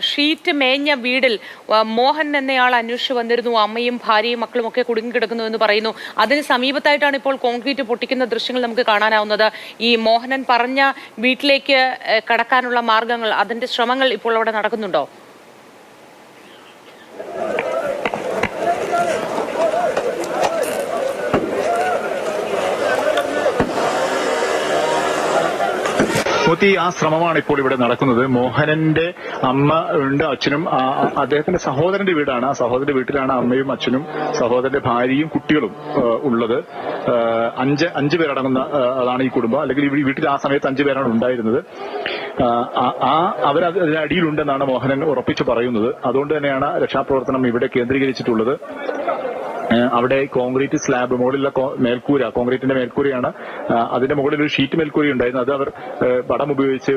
Sheet മേഞ്ഞ വീടിൽ മോഹൻ എന്നയാൾ അന്വേഷിച്ചു വന്നിരുന്നു. അമ്മയും ഭാര്യയും മക്കളും ഒക്കെ കുടുങ്ങിക്കിടക്കുന്നു എന്ന് പറയുന്നു. അതിന് സമീപത്തായിട്ടാണ് ഇപ്പോൾ കോൺക്രീറ്റ് പൊട്ടിക്കുന്ന ദൃശ്യങ്ങൾ നമുക്ക് കാണാനാവുന്നത്. ഈ മോഹനൻ പറഞ്ഞ വീട്ടിലേക്ക് കടക്കാനുള്ള മാർഗങ്ങൾ, അതിന്റെ ശ്രമങ്ങൾ ഇപ്പോൾ അവിടെ നടക്കുന്നുണ്ടോ? ആ ശ്രമമാണ് ഇപ്പോൾ ഇവിടെ നടക്കുന്നത്. മോഹനന്റെ അമ്മ ഉണ്ട്, അച്ഛനും അദ്ദേഹത്തിന്റെ സഹോദരന്റെ വീടാണ്. ആ സഹോദരന്റെ വീട്ടിലാണ് അമ്മയും അച്ഛനും സഹോദരന്റെ ഭാര്യയും കുട്ടികളും ഉള്ളത്. അഞ്ച് പേരടങ്ങുന്ന അതാണ് ഈ കുടുംബം. അല്ലെങ്കിൽ ഈ വീട്ടിൽ ആ സമയത്ത് 5 പേരാണ് ഉണ്ടായിരുന്നത്. അവരതിന്റെ അടിയിലുണ്ടെന്നാണ് മോഹനൻ ഉറപ്പിച്ചു പറയുന്നത്. അതുകൊണ്ട് തന്നെയാണ് രക്ഷാപ്രവർത്തനം ഇവിടെ കേന്ദ്രീകരിച്ചിട്ടുള്ളത്. അവിടെ കോൺക്രീറ്റ് സ്ലാബ്, മുകളിലുള്ള മേൽക്കൂര, കോൺക്രീറ്റിന്റെ മേൽക്കൂരയാണ്. അതിന്റെ മുകളിൽ ഒരു ഷീറ്റ് മേൽക്കൂര ഉണ്ടായിരുന്നു. അത് അവർ പടം ഉപയോഗിച്ച്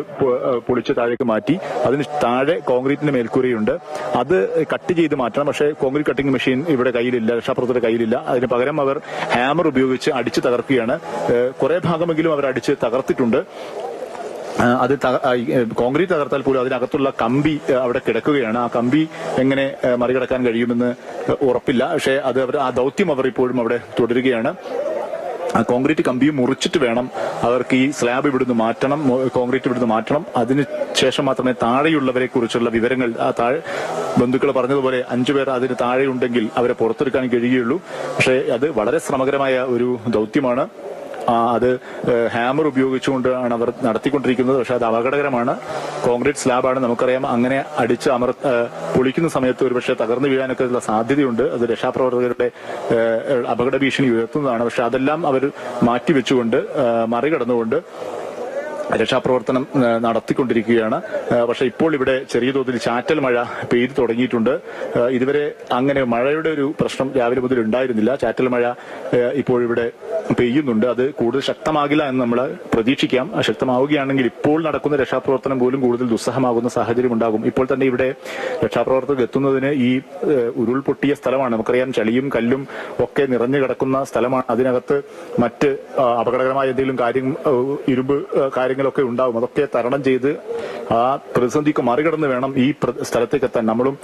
പൊളിച്ച് താഴേക്ക് മാറ്റി. അതിന് താഴെ കോൺക്രീറ്റിന്റെ മേൽക്കൂരയുണ്ട്. അത് കട്ട് ചെയ്ത് മാറ്റണം. പക്ഷേ കോൺക്രീറ്റ് കട്ടിംഗ് മെഷീൻ ഇവിടെ കയ്യിലില്ല, രക്ഷാപ്രവർത്തകരുടെ കയ്യിലില്ല. അതിന് പകരം അവർ ഹാമർ ഉപയോഗിച്ച് അടിച്ച് തകർക്കുകയാണ്. കുറെ ഭാഗമെങ്കിലും അവർ അടിച്ച് തകർത്തിട്ടുണ്ട്. അത് കോൺക്രീറ്റ് തകർത്താൽ പോലും അതിനകത്തുള്ള കമ്പി അവിടെ കിടക്കുകയാണ്. ആ കമ്പി എങ്ങനെ മറികടക്കാൻ കഴിയുമെന്ന് ഉറപ്പില്ല. പക്ഷേ ആ ദൗത്യം അവർ ഇപ്പോഴും അവിടെ തുടരുകയാണ്. ആ കോൺക്രീറ്റ് കമ്പിയും മുറിച്ചിട്ട് വേണം അവർക്ക് ഈ സ്ലാബ് ഇവിടുന്ന് മാറ്റണം, കോൺക്രീറ്റ് ഇവിടുന്ന് മാറ്റണം. അതിന് ശേഷം മാത്രമേ താഴെയുള്ളവരെ കുറിച്ചുള്ള വിവരങ്ങൾ, ബന്ധുക്കൾ പറഞ്ഞതുപോലെ 5 പേർ അതിന് താഴെയുണ്ടെങ്കിൽ അവരെ പുറത്തെടുക്കാൻ കഴിയുകയുള്ളൂ. പക്ഷേ അത് വളരെ ശ്രമകരമായ ഒരു ദൗത്യമാണ്. അത് ഹാമർ ഉപയോഗിച്ചുകൊണ്ടാണ് അവർ നടത്തിക്കൊണ്ടിരിക്കുന്നത്. പക്ഷെ അത് അപകടകരമാണ്. കോൺക്രീറ്റ് സ്ലാബാണ്, നമുക്കറിയാം. അങ്ങനെ അടിച്ച് പൊളിക്കുന്ന സമയത്ത് ഒരുപക്ഷെ തകർന്നു വീഴാനൊക്കെ ഉള്ള സാധ്യതയുണ്ട്. അത് രക്ഷാപ്രവർത്തകരുടെ അപകട ഭീഷണി ഉയർത്തുന്നതാണ്. പക്ഷെ അതെല്ലാം അവർ മാറ്റിവെച്ചുകൊണ്ട്, മറികടന്നുകൊണ്ട് രക്ഷാപ്രവർത്തനം നടത്തിക്കൊണ്ടിരിക്കുകയാണ്. പക്ഷെ ഇപ്പോൾ ഇവിടെ ചെറിയ തോതിൽ ചാറ്റൽ മഴ പെയ്തു തുടങ്ങിയിട്ടുണ്ട്. ഇതുവരെ അങ്ങനെ മഴയുടെ ഒരു പ്രശ്നം രാവിലെ മുതൽ ഉണ്ടായിരുന്നില്ല. ചാറ്റൽ മഴ ഇപ്പോൾ ഇവിടെ പെയ്യുന്നുണ്ട്. അത് കൂടുതൽ ശക്തമാകില്ല എന്ന് നമ്മൾ പ്രതീക്ഷിക്കാം. ശക്തമാവുകയാണെങ്കിൽ ഇപ്പോൾ നടക്കുന്ന രക്ഷാപ്രവർത്തനം പോലും കൂടുതൽ ദുസ്സഹമാകുന്ന സാഹചര്യം ഉണ്ടാകും. ഇപ്പോൾ തന്നെ ഇവിടെ രക്ഷാപ്രവർത്തകർ എത്തുന്നതിന് ഈ ഉരുൾപൊട്ടിയ സ്ഥലമാണ്. നമുക്കറിയാം, ചളിയും കല്ലും ഒക്കെ നിറഞ്ഞു കിടക്കുന്ന സ്ഥലമാണ്. അതിനകത്ത് മറ്റ് അപകടകരമായ എന്തെങ്കിലും ഇരുമ്പ് കാര്യങ്ങളൊക്കെ ഉണ്ടാവും. അതൊക്കെ തരണം ചെയ്ത് ആ പ്രതിസന്ധിക്ക് മറികടന്ന് വേണം ഈ സ്ഥലത്തേക്ക് എത്താൻ. നമ്മളും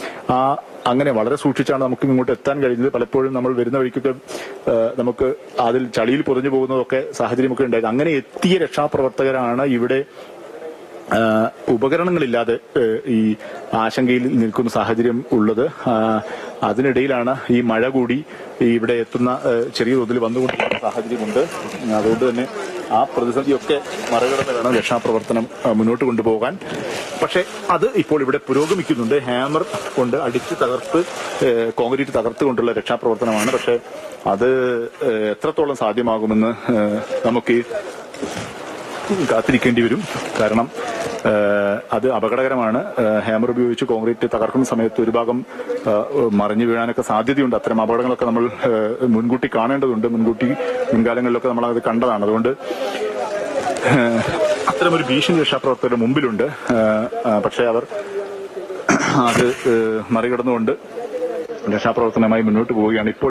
അങ്ങനെ വളരെ സൂക്ഷിച്ചാണ് നമുക്ക് ഇങ്ങോട്ട് എത്താൻ കഴിഞ്ഞത്. പലപ്പോഴും നമ്മൾ വരുന്ന വഴിക്കൊക്കെ നമുക്ക് അതിൽ ചളിയിൽ പൊതിഞ്ഞു പോകുന്നതൊക്കെ സാഹചര്യമൊക്കെ ഉണ്ടായത്. അങ്ങനെ എത്തിയ രക്ഷാപ്രവർത്തകരാണ് ഇവിടെ ഉപകരണങ്ങളില്ലാതെ ഈ ആശങ്കയിൽ നിൽക്കുന്ന സാഹചര്യം ഉള്ളത്. അതിനിടയിലാണ് ഈ മഴ കൂടി ഇവിടെ എത്തുന്ന ചെറിയ തോതിൽ വന്നുകൊണ്ടിരിക്കുന്ന സാഹചര്യമുണ്ട്. അതുകൊണ്ട് തന്നെ ആ പ്രതിസന്ധിയൊക്കെ മറികടന്ന് വേണം രക്ഷാപ്രവർത്തനം മുന്നോട്ട് കൊണ്ടുപോകാൻ. പക്ഷെ അത് ഇപ്പോൾ ഇവിടെ പുരോഗമിക്കുന്നുണ്ട്. ഹാമർ കൊണ്ട് അടിച്ച് തകർത്ത്, കോൺക്രീറ്റ് തകർത്തുകൊണ്ടുള്ള രക്ഷാപ്രവർത്തനമാണ്. പക്ഷെ അത് എത്രത്തോളം സാധ്യമാകുമെന്ന് നമുക്ക് കാത്തിരിക്കേണ്ടി വരും. കാരണം അത് അപകടകരമാണ്. ഹാമർ ഉപയോഗിച്ച് കോൺക്രീറ്റ് തകർക്കുന്ന സമയത്ത് ഒരു ഭാഗം മറിഞ്ഞു വീഴാനൊക്കെ സാധ്യതയുണ്ട്. അത്തരം അപകടങ്ങളൊക്കെ നമ്മൾ മുൻകൂട്ടി കാണേണ്ടതുണ്ട്. മുൻകാലങ്ങളിലൊക്കെ നമ്മൾ അത് കണ്ടതാണ്. അതുകൊണ്ട് അത്തരമൊരു ഭീഷണി രക്ഷാപ്രവർത്തകരുടെ മുമ്പിലുണ്ട്. പക്ഷെ അവർ അത് മറികടന്നുകൊണ്ട് രക്ഷാപ്രവർത്തനമായി മുന്നോട്ട് പോവുകയാണ് ഇപ്പോൾ.